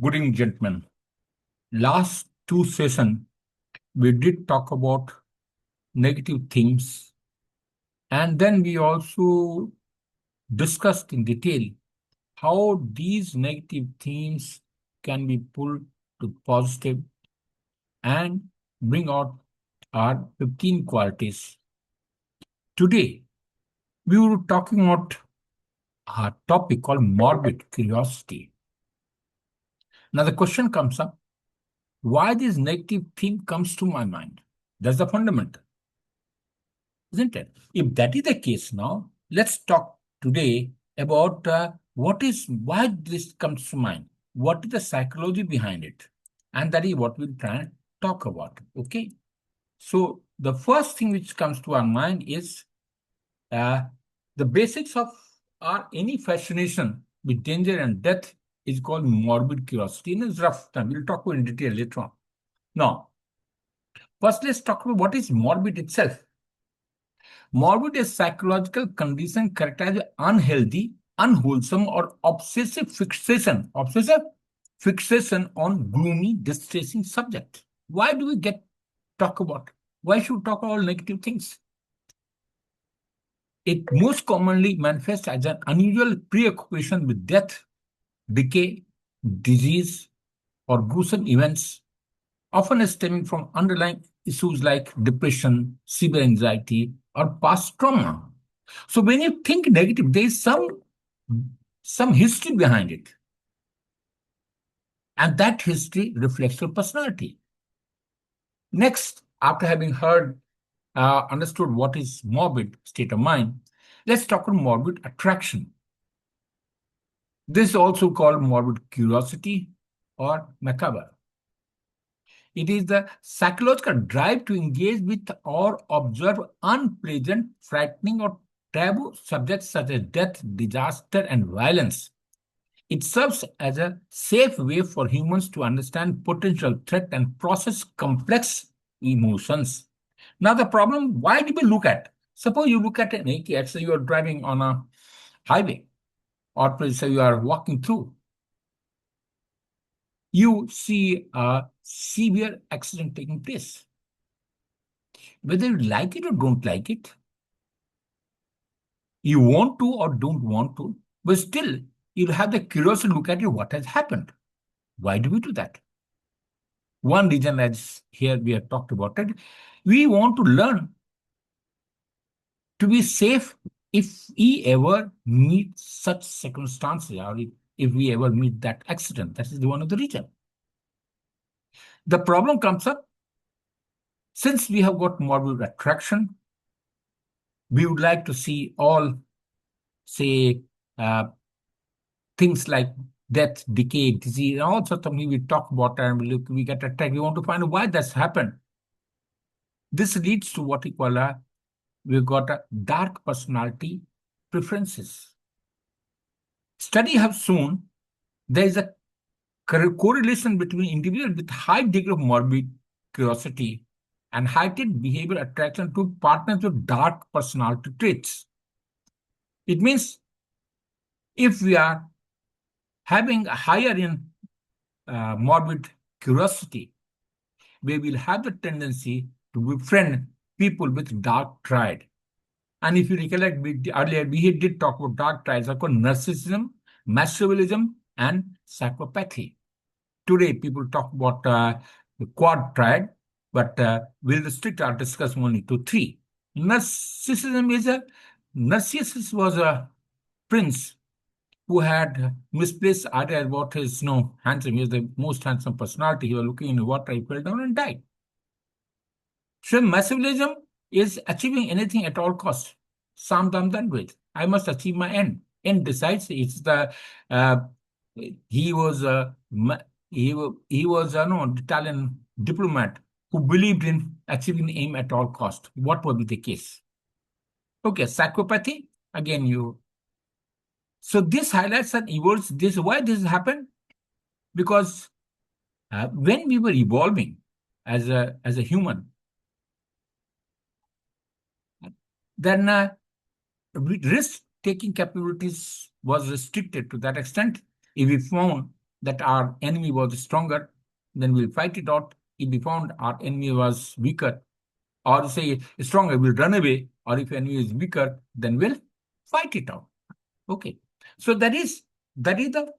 Good evening, gentlemen. Last two sessions, we did talk about negative themes, and then we also discussed in detail how these negative themes can be pulled to positive and bring out our 15 qualities. Today, we were talking about a topic called morbid curiosity. Now, the question comes up, why this negative theme comes to my mind? That's the fundamental, isn't it? If that is the case now, let's talk today about why this comes to mind. What is the psychology behind it? And that is what we'll try and talk about. Okay. So the first thing which comes to our mind is uh, the basics of our any fascination with danger and death is called morbid curiosity. In its rough term, we'll talk about in detail later on. Now, first let's talk about what is morbid itself. Morbid is psychological condition characterized by unhealthy, unwholesome, or obsessive fixation. Obsessive fixation on gloomy, distressing subject. Why do we talk about? Why should we talk about all negative things? It most commonly manifests as an unusual preoccupation with death, decay, disease, or gruesome events, often stemming from underlying issues like depression, severe anxiety, or past trauma. So when you think negative, there is some history behind it. And that history reflects your personality. Next, after having understood what is morbid state of mind, let's talk about morbid attraction. This is also called morbid curiosity or macabre. It is the psychological drive to engage with or observe unpleasant, frightening, or taboo subjects such as death, disaster, and violence. It serves as a safe way for humans to understand potential threat and process complex emotions. Now, the problem, why do we look at? Suppose you look at an AK, so you are driving on a highway, or say you are walking through. You see a severe accident taking place. Whether you like it or don't like it, you want to or don't want to, but still you'll have the curiosity to look at what has happened. Why do we do that? One reason, as here we have talked about it, we want to learn to be safe if we ever meet such circumstances, or if we ever meet that accident. That is one of the reasons. The problem comes up, since we have got morbid attraction, we would like to see all, say, things like death, decay, disease, and all sorts of things we talk about and we get attacked. We want to find out why that's happened. This leads to what we call we've got a dark personality preferences. Studies have shown there is a correlation between individuals with high degree of morbid curiosity and heightened behavioral attraction to partners with dark personality traits. It means if we are having a higher in morbid curiosity, we will have the tendency to befriend people with dark triad. And if you recollect, earlier we did talk about dark triads are called narcissism, Machiavellianism, and psychopathy. Today, people talk about the quad triad, but we'll restrict our discussion only to three. Narcissus was a prince who had misplaced idea about his handsome. He was the most handsome personality. He was looking in the water, he fell down and died. So massivism is achieving anything at all costs. Sam dam done with. I must achieve my end. End decides. It's the he was he was no Italian diplomat who believed in achieving the aim at all cost. What would be the case? Okay, psychopathy. Again, you. So this highlights and evolves this. Why this happened? Because when we were evolving as a human, then risk-taking capabilities was restricted to that extent. If we found that our enemy was stronger, then we'll fight it out. If we found our enemy was weaker, or say stronger, we'll run away. Or if enemy is weaker, then we'll fight it out. Okay. So that is the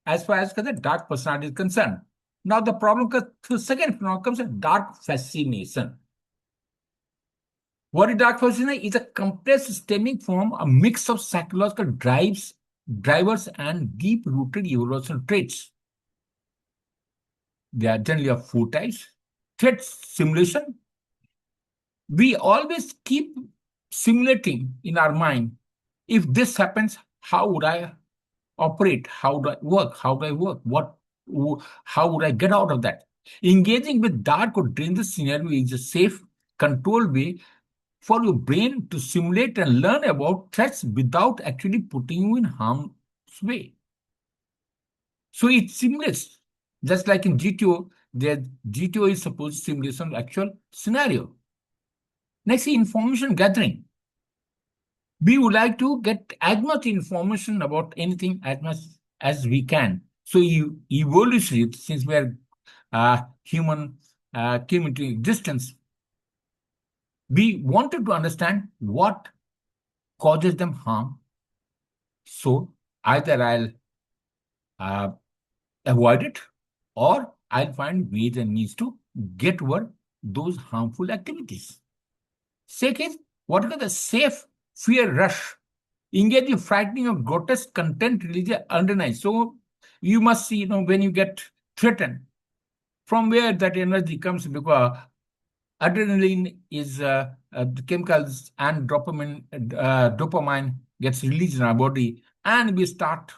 as far as the dark personality is concerned. Now the problem comes to second phenomenon comes a dark fascination. What is dark fascination? Is a complex stemming from a mix of psychological drivers, and deep-rooted evolutionary traits. They are generally of four types. Threat simulation. We always keep simulating in our mind. If this happens, how would I operate? How do I work? How do I work? How would I get out of that? Engaging with dark or dangerous scenario is a safe, controlled way for your brain to simulate and learn about threats without actually putting you in harm's way. So it simulates, just like in GTO, the GTO is supposed to simulate some actual scenario. Next, information gathering. We would like to get as much information about anything as much as we can. So evolutionary, since we are human came into existence, we wanted to understand what causes them harm. So either I'll avoid it, or I'll find ways and means to get over those harmful activities. Second, what is the safe fear rush? Engage in frightening or grotesque content release underneath. So you must see, when you get threatened, from where that energy comes, because adrenaline is the chemicals and dopamine gets released in our body, and we start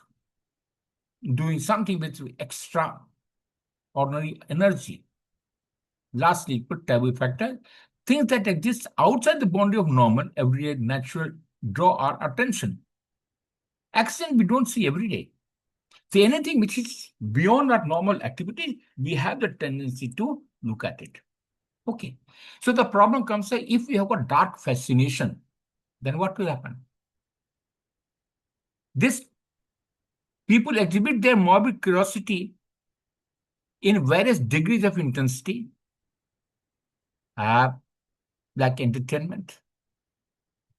doing something with extraordinary energy. Lastly, put taboo factor. Things that exist outside the boundary of normal, everyday, natural, draw our attention. Action we don't see every day. So anything which is beyond our normal activity, we have the tendency to look at it. Okay. So the problem comes if we have a dark fascination, then what will happen? This people exhibit their morbid curiosity in various degrees of intensity, like entertainment.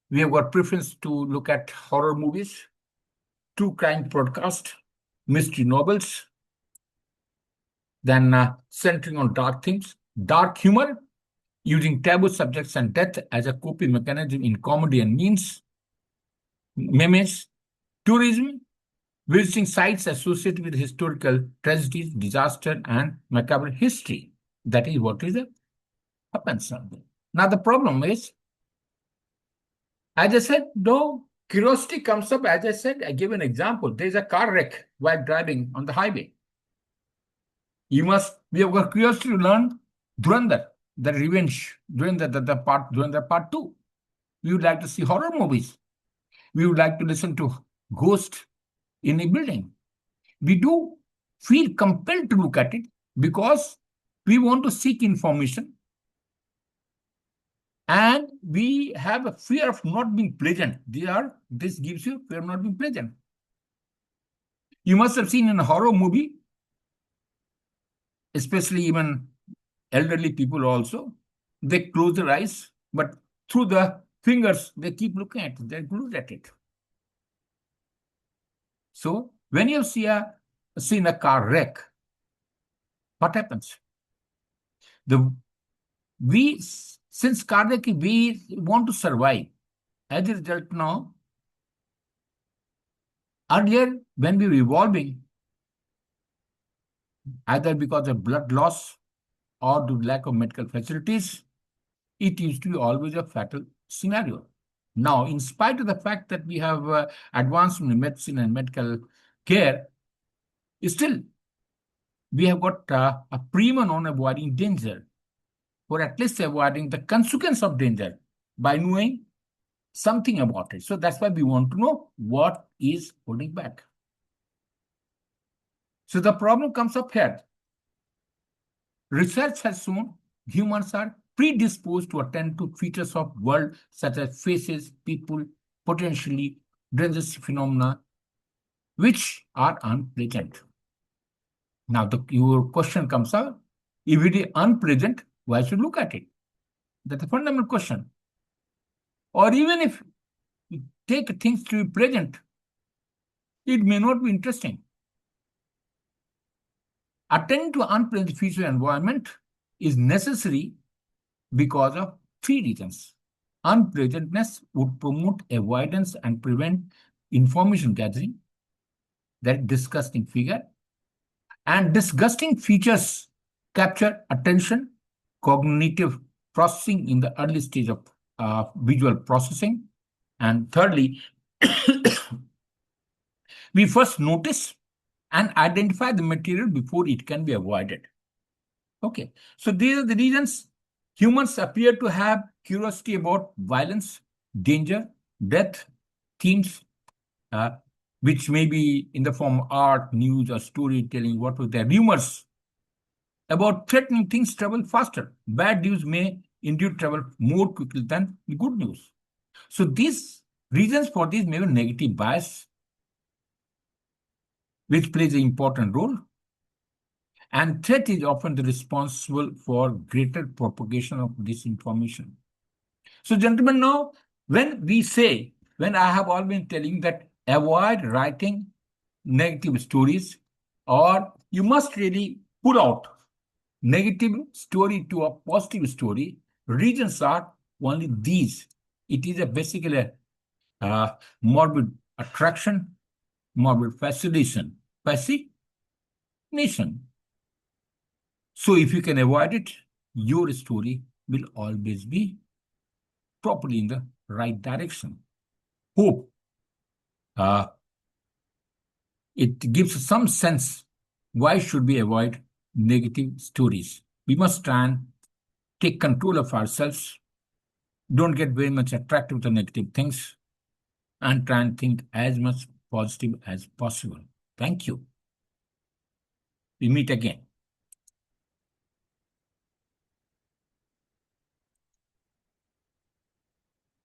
We have got preference to look at horror movies, true crime podcast, mystery novels, then centering on dark themes, dark humor, using taboo subjects and death as a coping mechanism in comedy and memes, tourism, visiting sites associated with historical tragedies, disaster, and macabre history. That is what is happens. Now the problem is, as I said, no curiosity comes up. As I said, I give an example. There's a car wreck while driving on the highway. We have got curiosity to learn Dhurandhar, the revenge, Dhurandhar part 2. We would like to see horror movies. We would like to listen to ghosts in a building. We do feel compelled to look at it because we want to seek information, and we have a fear of not being present. This gives you fear of not being present. You must have seen in a horror movie, especially even elderly people also, they close their eyes, but through the fingers, they keep looking at it. They're glued at it. So when you see a car wreck, what happens? Since car wreck, we want to survive. As a result, now, earlier when we were evolving, either because of blood loss or due to lack of medical facilities, it used to be always a fatal scenario. Now, in spite of the fact that we have advanced in medicine and medical care, still we have got a premium on avoiding danger, or at least avoiding the consequence of danger by knowing something about it. So that's why we want to know what is holding back. So the problem comes up here. Research has shown humans are predisposed to attend to features of world such as faces, people, potentially dangerous phenomena, which are unpleasant. Now, your question comes up, if it is unpleasant, why should you look at it? That's a fundamental question. Or even if you take things to be pleasant, it may not be interesting. Attending to unpleasant future environment is necessary because of three reasons. Unpleasantness would promote avoidance and prevent information gathering, that disgusting figure. And disgusting features capture attention, cognitive processing in the early stage of visual processing. And thirdly, we first notice and identify the material before it can be avoided. Okay, so these are the reasons humans appear to have curiosity about violence, danger, death, themes, uh, which may be in the form of art, news, or storytelling, what was there, rumors about threatening things travel faster. Bad news may indeed travel more quickly than the good news. So these reasons for this may be negative bias, which plays an important role. And threat is often the responsible for greater propagation of disinformation. So, gentlemen, now when I have always been telling that avoid writing negative stories, or you must really put out negative story to a positive story, reasons are only these. It is a basically a morbid attraction, morbid fascination. Fascination. So if you can avoid it, your story will always be properly in the right direction. Hope uh, it gives some sense. Why should we avoid negative stories? We must try and take control of ourselves. Don't get very much attracted to negative things, and try and think as much positive as possible. Thank you. We meet again.